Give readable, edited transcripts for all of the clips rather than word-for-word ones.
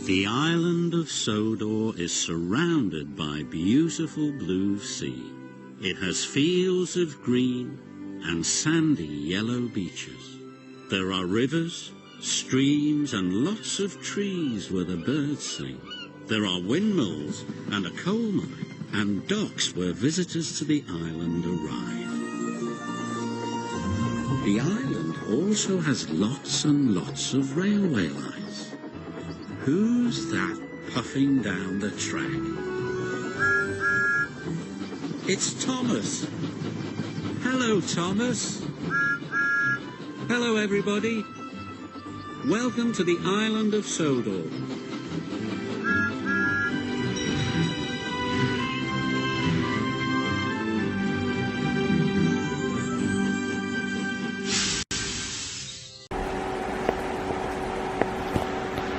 The island of Sodor is surrounded by beautiful blue sea. It has fields of green and sandy yellow beaches. There are rivers, streams and lots of trees where the birds sing. There are windmills and a coal mine and docks where visitors to the island arrive. The island also has lots and lots of railway lines. Who's that puffing down the track? It's Thomas. Hello, Thomas. Hello, everybody. Welcome to the island of Sodor.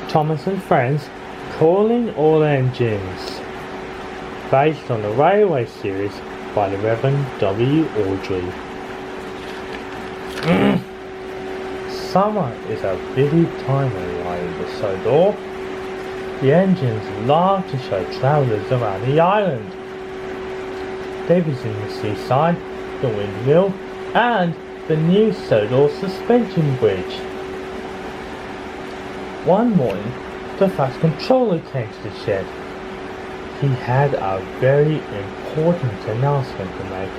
Thomas and Friends Calling All Engines, based on the railway series by the Reverend W. Audrey. Summer is a busy time on the island of Sodor. The engines love to show travellers around the island. They visit the seaside, the windmill, and the new Sodor suspension bridge. One morning, the fast controller came to the shed. He had a very important announcement to make.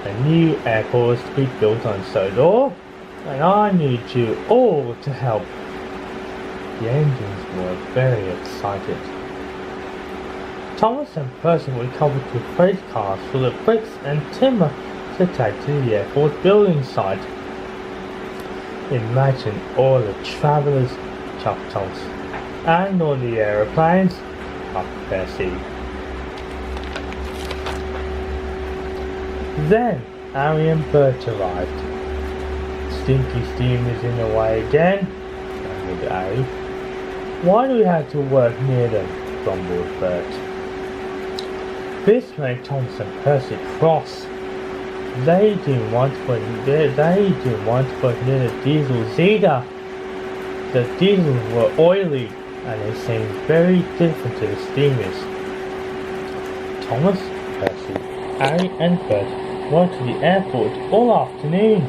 A new airport was to be built on Sodor, and I need you all to help. The engines were very excited. Thomas and Percy were covered with freight cars full of bricks and timber to take to the airport building site. Imagine all the travellers, chucked Thomas, and all the aeroplanes, puffed Percy. Then Harry and Bert arrived. Stinky steam is in the way again, grumbled Harry. Why do we have to work near them? Grumbled Bert. This made Thomas and Percy cross. They didn't want to work near the diesels either. The diesels were oily and they seemed very different to the steamers. Thomas, Percy, Harry and Bert went to the airport all afternoon.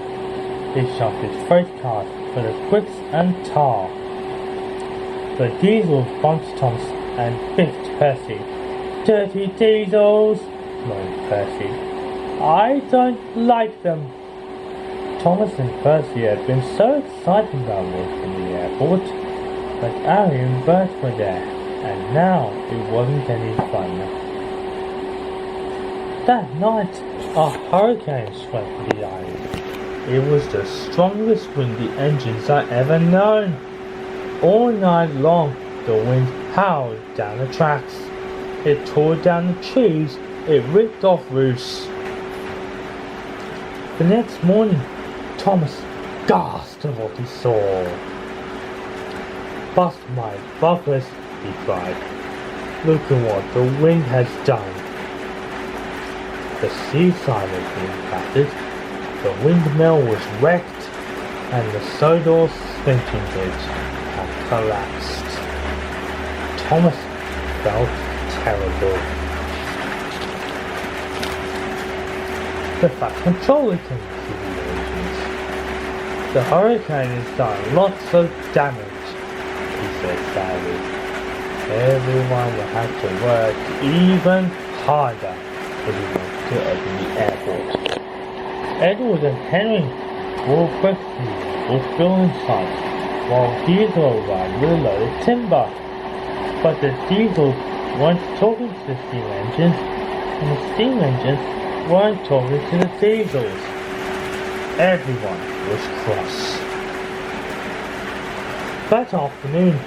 They shoved his freight cars full of bricks and tar. The diesels bumped Thomas and biffed Percy. Dirty diesels, moaned Percy. I don't like them. Thomas and Percy had been so excited about working in the airport, but Harry and Bert were there, and now it wasn't any fun. That night, a hurricane swept the island. It was the strongest windy engines I'd ever known. All night long, the wind howled down the tracks. It tore down the trees, it ripped off roofs. The next morning, Thomas gasped at what he saw. Bust my buffers, he cried. Look at what the wind has done. The seaside had been battered, the windmill was wrecked, and the Sodor suspension bridge had collapsed. Thomas felt terrible. The fast controller came to the engines. The hurricane has done lots of damage, he said sadly. Everyone will have to work even harder if we want to open the airport. Edward and Henry will break the building site while Diesel arrived with a load of timber. But the diesels weren't talking to the steam engines, and the steam engines weren't talking to the diesels. Everyone was cross. That afternoon,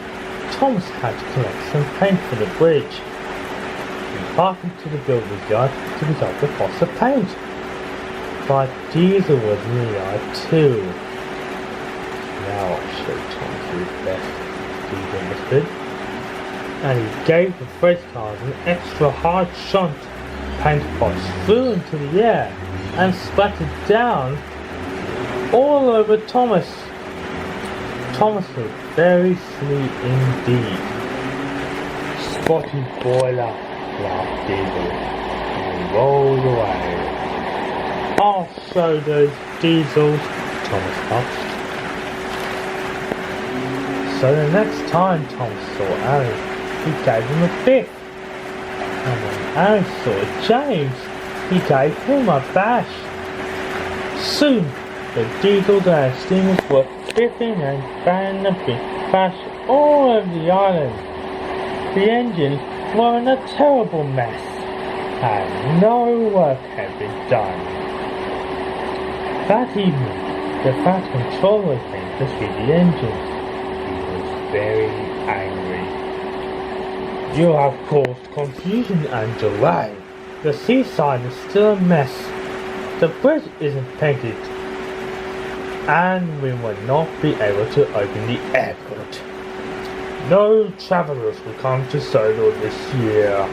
Thomas had to collect some paint for the bridge. He parked into the builder's yard to pick up the cost of paint. But Diesel was in the yard too. Now I'll show Thomas his best, Diesel whispered. And he gave the freight cars an extra hard shunt. Paint pots flew into the air and splattered down all over Thomas. Thomas looked very silly indeed. spotty boiler, laughed Diesel, and rolled away. I'll show those Diesels, Thomas huffed. So the next time Thomas saw Harry, he gave him a biff. And when Harry saw James, he gave him a bash. Soon, the Diesels and steamers were biffing and banging the big bash all over the island. The engines were in a terrible mess, and no work had been done. That evening, the Fat Controller came to see the engines. He was very angry. You have caused confusion and delay. The seaside is still a mess. The bridge isn't painted, and we will not be able to open the airport. No travellers will come to Sodor this year.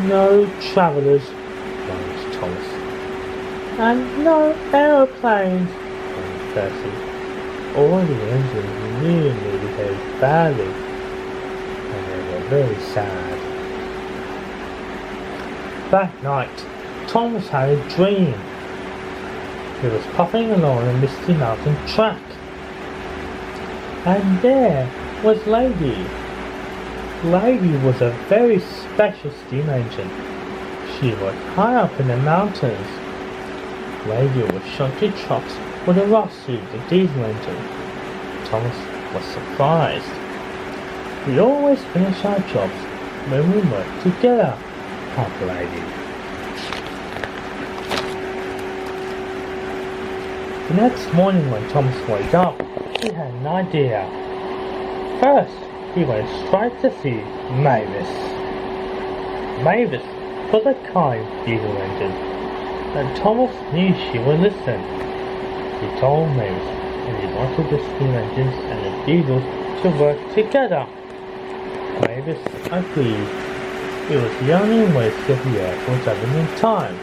No travellers, moaned Thomas. And no aeroplanes, moaned Percy. All the engines really behaved badly, and they were very sad. That night, Thomas had a dream. He was puffing along a misty mountain track. And there was Lady. Lady was a very special steam engine. She was high up in the mountains. Lady was shunty trucks with a rough suit, the diesel engine. Thomas was surprised. We always finish our jobs when we work together, puffed Lady. The next morning when Thomas woke up, he had an idea. First, he went straight to see Mavis. Mavis was a kind diesel engine, and Thomas knew she would listen. He told Mavis that he wanted the steam engines and the diesels to work together. Mavis agreed. It was the only way to get the airport open in time.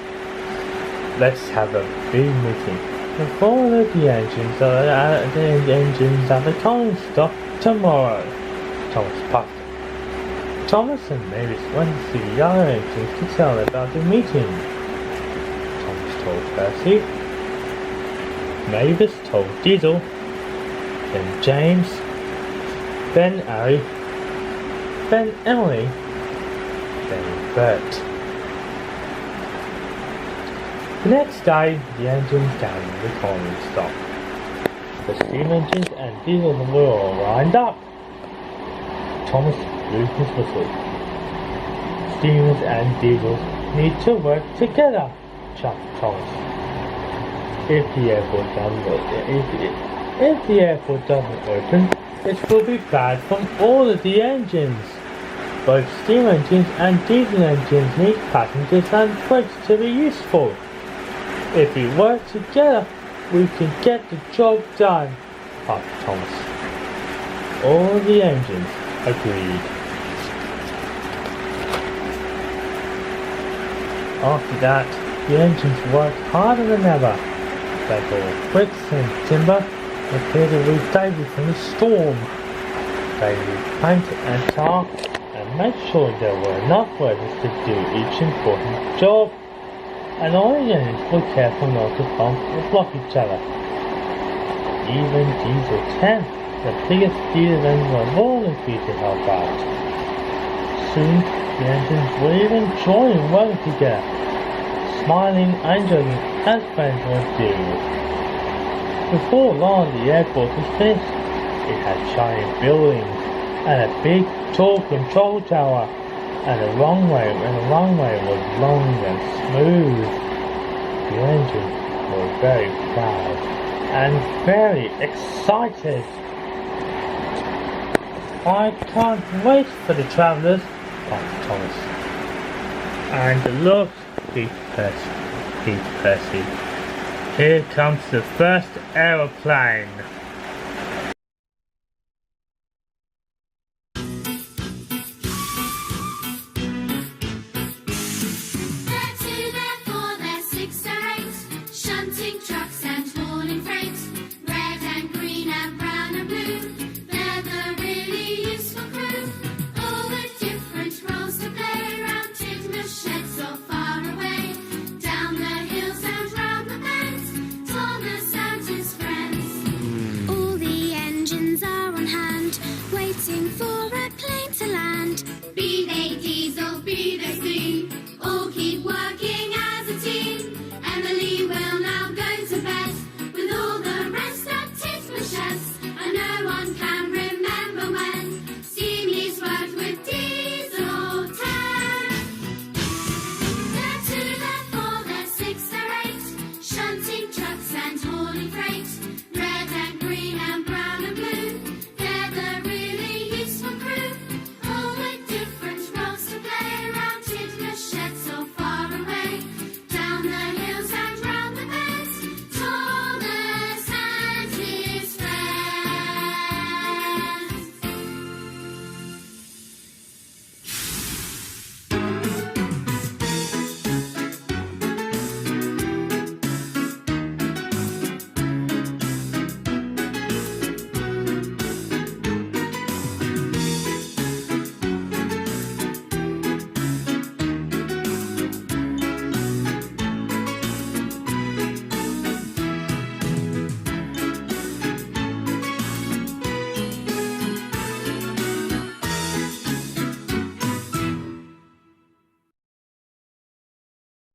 Let's have a big meeting before the engines at the coaling stop tomorrow, Thomas puffed. Thomas and Mavis went to see the other engines to tell about the meeting. Thomas told Percy. Mavis told Diesel. Then James. Then Harry. Then Emily. Then Bert. The next day, the engines down the coaling stopped. The steam engines and diesels were all lined up. Thomas blew his whistle. Steamers and diesels need to work together, chuckled Thomas. If the airport doesn't open, it will be bad from all of the engines. Both steam engines and diesel engines need passengers and freight to be useful. If we work together, we can get the job done, puffed Thomas. All the engines agreed. After that, the engines worked harder than ever. They hauled bricks and timber and cleared away daily from the storm. They used paint and tar and made sure there were enough workers to do each important job. And all the engines were careful not to bump or block each other. Even Diesel 10, the biggest diesel engine of all, agreed to help out. Soon, the engines were even joining working together, smiling and joking as friends would do. Before long, the airport was finished. It had shining buildings and a big, tall control tower. And the runway was long and smooth. The engines were very proud and very excited. I can't wait for the travellers, puffed Thomas. And look, peeped Percy. Here comes the first aeroplane. Red and green and brown and blue, they're the really useful crew. looking for